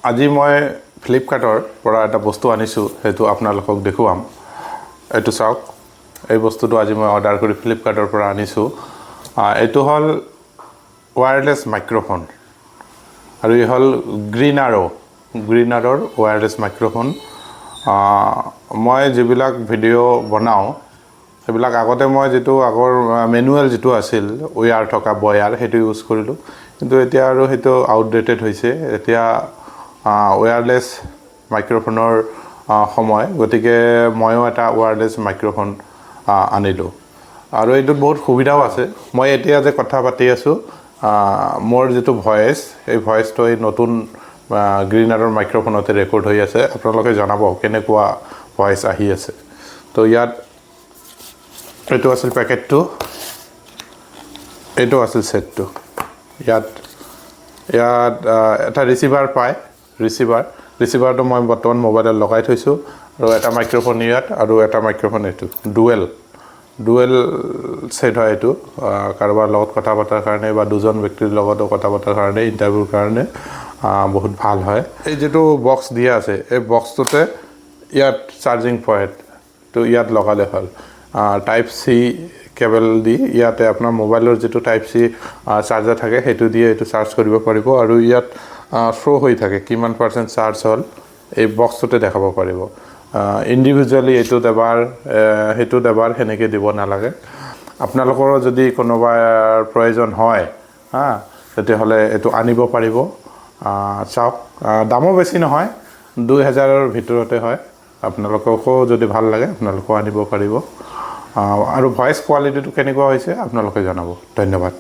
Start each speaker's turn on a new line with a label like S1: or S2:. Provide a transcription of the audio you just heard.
S1: আজি মই ফ্লিপকাৰ্টৰ পৰা এটা বস্তু আনিছোঁ সেইটো আপোনালোকক দেখুৱাম এইটো চাওক এই বস্তুটো আজি মই অৰ্ডাৰ কৰি ফ্লিপকাৰ্টৰ পৰা আনিছোঁ এইটো হ'ল ওয়্যাৰলেছ মাইক্ৰফোন আৰু এই হ'ল গ্ৰীনাৰৰ ওয়্যাৰলেছ মাইক্ৰফোন মই যিবিলাক ভিডিঅ' বনাওঁ সেইবিলাক আগতে মই যেটো আগৰ মেনুৱেল যেটো আছিল ওয়্যাৰ থকা বয়াৰ সেইটো ইউজ কৰিলোঁ কিন্তু এতিয়া আৰু সেইটো আউটডেটেড হৈছে এতিয়া ওয়্যাৰলেছ মাইক্ৰফোনৰ সময় গতিকে ময়ো এটা ওয়্যাৰলেছ মাইক্ৰফোন আনিলোঁ আৰু এইটোত বহুত সুবিধাও আছে মই এতিয়া যে কথা পাতি আছোঁ মোৰ যেটো ভয়েস এই ভয়েসটো এই নতুন গ্ৰীনাৰৰ মাইক্ৰফোনতে ৰেকৰ্ড হৈ আছে আপোনালোকে জনাব কেনেকুৱা ভয়েস আহি আছে তো ইয়াত এইটো আছিল পেকেটটো এইটো আছিল সেটটো ইয়াত এটা ৰিসিভাৰ পায় ৰিসিভাৰটো মই বৰ্তমান মোবাইলত লগাই থৈছোঁ আৰু এটা মাইক্ৰফোন ইয়াত আৰু এটা মাইক্ৰফোন এইটো ডুৱেল সেট হয় এইটো কাৰোবাৰ লগত কথা পতাৰ কাৰণে বা দুজন ব্যক্তিৰ লগত কথা পতাৰ কাৰণে ইন্টাৰভিউৰ কাৰণে বহুত ভাল হয় এই যেটো বক্স দিয়া আছে এই বক্সটোতে ইয়াত চাৰ্জিং পইণ্ট তো ইয়াত লগালে হ'ল টাইপ সি কেবল দি ইয়াতে আপোনাৰ মোবাইলৰ যেটো টাইপ সি চাৰ্জাৰ থাকে হেতু দিয়ে এটো চাৰ্জ কৰিব পাৰিব আৰু ইয়াত শো হৈ থাকে কিমান % চাৰ্জ হ'ল এই বক্সটোতে দেখাব পাৰিব ইন্ডিভিজুয়ালি এটো দেবাৰ হেনেকে দিব নালাগে আপোনালোকৰ যদি কোনোবাৰ প্ৰয়োজন হয় তেতিয়াহলে এটো আনিব পাৰিব চাওক দামো বেছি নহয় 2000 ৰ ভিতৰতে হয় আপোনালোককো যদি ভাল লাগে আপোনালোকো আনিব পাৰিব আৰু ভয়েস কোৱালিটিটো কেনেকুৱা হৈছে আপোনালোকে জনাব ধন্যবাদ